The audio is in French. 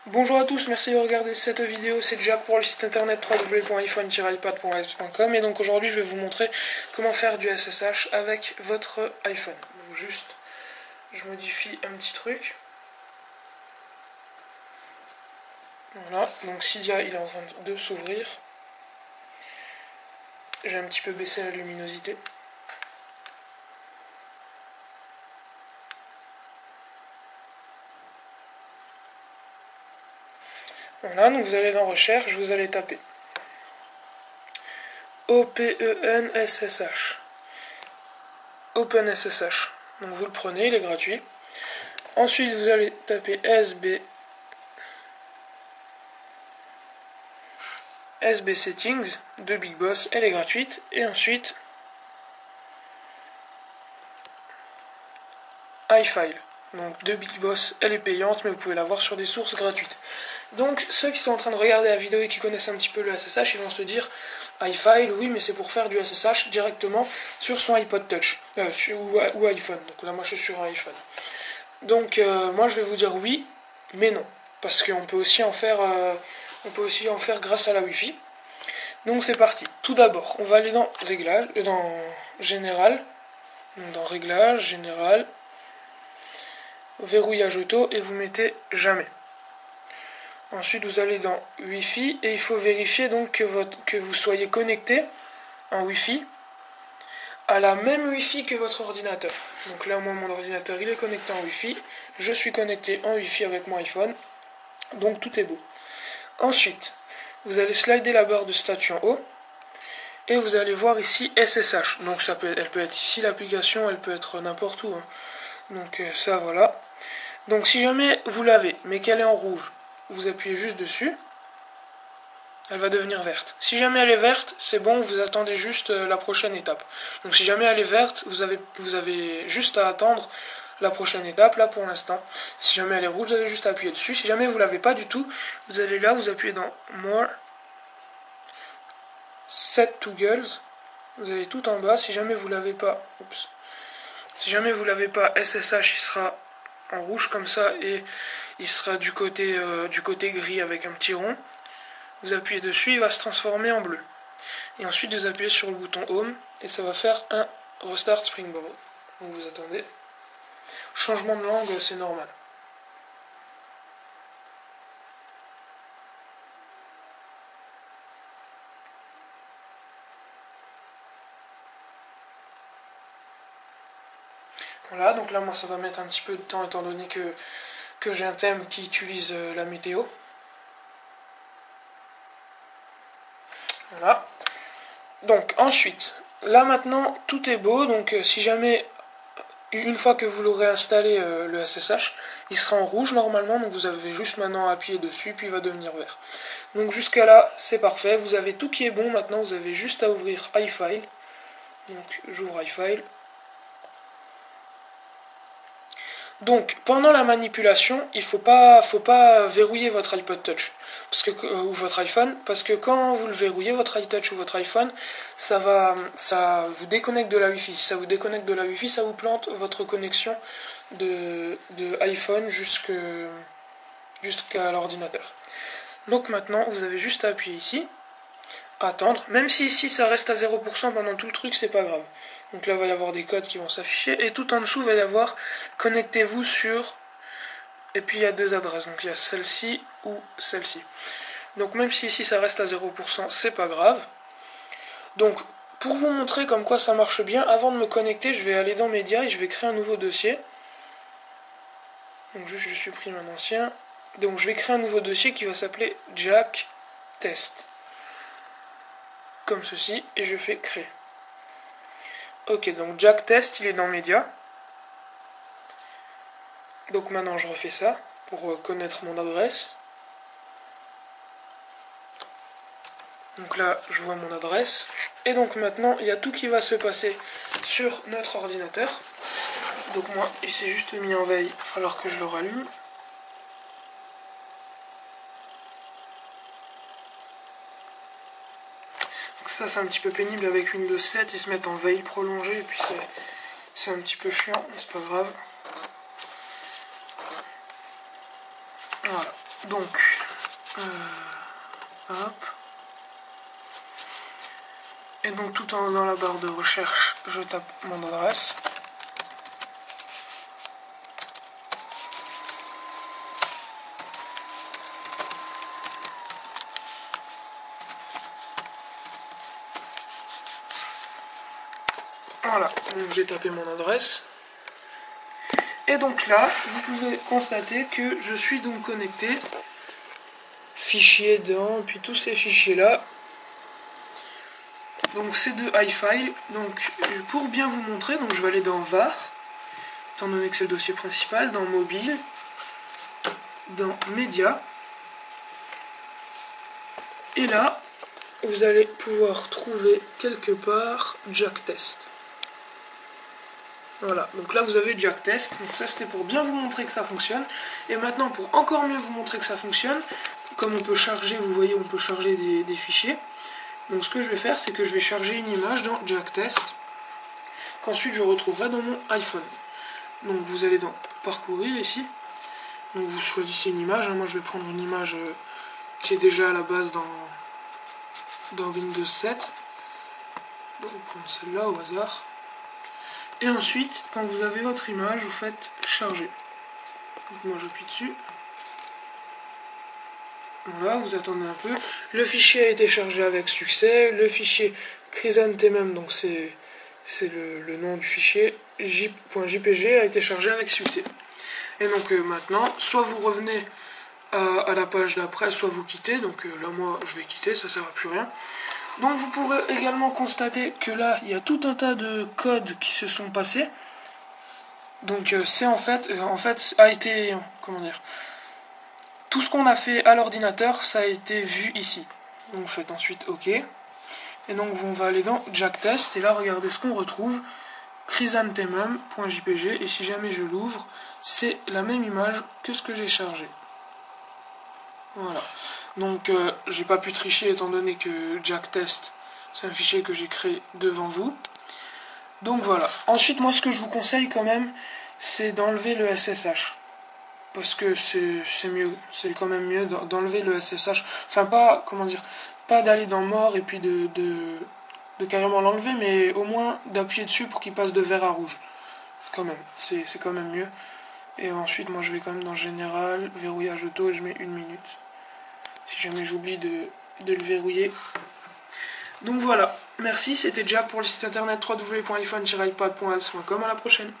Bonjour à tous, merci de regarder cette vidéo, c'est Jack pour le site internet www.iphone-ipad.es.com et donc aujourd'hui je vais vous montrer comment faire du SSH avec votre iPhone. Donc juste, je modifie un petit truc. Voilà, donc Cydia il est en train de s'ouvrir. J'ai un petit peu baissé la luminosité. Voilà, donc vous allez dans recherche, vous allez taper OpenSSH. OpenSSH. Donc vous le prenez, il est gratuit. Ensuite vous allez taper SB Settings de Big Boss, elle est gratuite. Et ensuite iFile. Donc de Big Boss, elle est payante, mais vous pouvez l'avoir sur des sources gratuites. Donc ceux qui sont en train de regarder la vidéo et qui connaissent un petit peu le SSH, ils vont se dire iFile, oui, mais c'est pour faire du SSH directement sur son iPod Touch ou iPhone. Donc là, moi, je suis sur un iPhone. Donc moi, je vais vous dire oui, mais non, parce qu'on peut aussi en faire, grâce à la Wi-Fi. Donc c'est parti. Tout d'abord, on va aller dans Réglages, dans Général, donc dans Réglages, Général, Verrouillage auto et vous mettez Jamais. Ensuite, vous allez dans Wi-Fi et il faut vérifier donc que vous soyez connecté en Wi-Fi à la même Wi-Fi que votre ordinateur. Donc là, moi, mon ordinateur, il est connecté en Wi-Fi. Je suis connecté en Wi-Fi avec mon iPhone. Donc tout est beau. Ensuite, vous allez slider la barre de statut en haut et vous allez voir ici SSH. Donc elle peut être ici l'application, elle peut être n'importe où. Donc ça, voilà. Donc si jamais vous l'avez, mais qu'elle est en rouge, vous appuyez juste dessus, elle va devenir verte. Si jamais elle est verte, c'est bon, vous attendez juste la prochaine étape. Donc si jamais elle est verte, vous avez juste à attendre la prochaine étape, là pour l'instant. Si jamais elle est rouge, vous avez juste à appuyer dessus. Si jamais vous ne l'avez pas du tout, vous allez là, vous appuyez dans More, Set to Girls, vous allez tout en bas. Si jamais vous l'avez pas, si jamais vous l'avez pas, SSH il sera en rouge comme ça et il sera du côté gris avec un petit rond. Vous appuyez dessus, il va se transformer en bleu. Et ensuite vous appuyez sur le bouton Home et ça va faire un Restart Springboard. Donc vous attendez. Changement de langue, c'est normal. Voilà, donc là moi ça va mettre un petit peu de temps étant donné que j'ai un thème qui utilise la météo. Voilà. Donc ensuite, là maintenant tout est beau, donc si jamais, une fois que vous l'aurez installé le SSH, il sera en rouge normalement, donc vous avez juste maintenant à appuyer dessus, puis il va devenir vert. Donc jusqu'à là, c'est parfait, vous avez tout qui est bon, maintenant vous avez juste à ouvrir iFile. Donc j'ouvre iFile. Donc, pendant la manipulation, il faut pas verrouiller votre iPod Touch ou votre iPhone, parce que quand vous le verrouillez, votre iTouch ou votre iPhone, ça vous déconnecte de la Wi-Fi. Si ça vous déconnecte de la Wi-Fi, ça vous plante votre connexion de iPhone jusqu'à l'ordinateur. Donc maintenant, vous avez juste à appuyer ici, attendre, même si ici ça reste à 0% pendant tout le truc, c'est pas grave. Donc là, il va y avoir des codes qui vont s'afficher. Et tout en dessous, il va y avoir connectez-vous sur... Et puis il y a deux adresses. Donc il y a celle-ci ou celle-ci. Donc même si ici ça reste à 0%, c'est pas grave. Donc pour vous montrer comme quoi ça marche bien, avant de me connecter, je vais aller dans Médias et je vais créer un nouveau dossier. Donc juste je supprime un ancien. Donc je vais créer un nouveau dossier qui va s'appeler Jack Test. Comme ceci. Et je fais créer. Ok, donc Jack Test, il est dans Médias. Donc maintenant je refais ça pour connaître mon adresse. Donc là je vois mon adresse. Et donc maintenant il y a tout qui va se passer sur notre ordinateur. Donc moi il s'est juste mis en veille, il va falloir que je le rallume. Donc ça c'est un petit peu pénible avec Windows 7, ils se mettent en veille prolongée et puis c'est un petit peu chiant, mais c'est pas grave. Voilà, donc, hop. Et donc tout en haut dans la barre de recherche, je tape mon adresse. Voilà, donc j'ai tapé mon adresse. Et donc là, vous pouvez constater que je suis donc connecté. Fichier dans, puis tous ces fichiers-là. Donc c'est de iFile. Donc pour bien vous montrer, donc je vais aller dans var, étant donné que c'est le dossier principal, dans mobile, dans média. Et là, vous allez pouvoir trouver quelque part Jack Test. Voilà, donc là vous avez Jack Test, donc ça c'était pour bien vous montrer que ça fonctionne. Et maintenant pour encore mieux vous montrer que ça fonctionne, comme on peut charger, vous voyez on peut charger des fichiers. Donc ce que je vais faire c'est que je vais charger une image dans Jack Test, qu'ensuite je retrouverai dans mon iPhone. Donc vous allez dans parcourir ici, donc vous choisissez une image, moi je vais prendre une image qui est déjà à la base dans Windows 7. Donc je vais prendre celle-là au hasard. Et ensuite, quand vous avez votre image, vous faites charger. Donc moi j'appuie dessus. Voilà, vous attendez un peu. Le fichier a été chargé avec succès. Le fichier Chrysanthemum, donc c'est le nom du fichier, .jpg a été chargé avec succès. Et donc maintenant, soit vous revenez à la page d'après, soit vous quittez. Donc là moi je vais quitter, ça sert à plus rien. Donc vous pourrez également constater que là, il y a tout un tas de codes qui se sont passés. Donc c'est en fait a été, comment dire, tout ce qu'on a fait à l'ordinateur, ça a été vu ici. Donc vous faites ensuite OK. Et donc on va aller dans Jack Test, et là regardez ce qu'on retrouve, chrysanthemum.jpg, et si jamais je l'ouvre, c'est la même image que ce que j'ai chargé. Voilà. Donc j'ai pas pu tricher étant donné que Jack Test c'est un fichier que j'ai créé devant vous. Donc voilà. Ensuite moi ce que je vous conseille quand même c'est d'enlever le SSH. Parce que c'est mieux, c'est quand même mieux d'enlever le SSH. Enfin pas, comment dire, pas d'aller dans mort et puis de carrément l'enlever, mais au moins d'appuyer dessus pour qu'il passe de vert à rouge. Quand même, c'est quand même mieux. Et ensuite moi je vais quand même dans général, verrouillage auto et je mets 1 minute. Si jamais j'oublie de le verrouiller. Donc voilà, merci, c'était déjà pour le site internet www.iphone-ipad.apps.com, à la prochaine.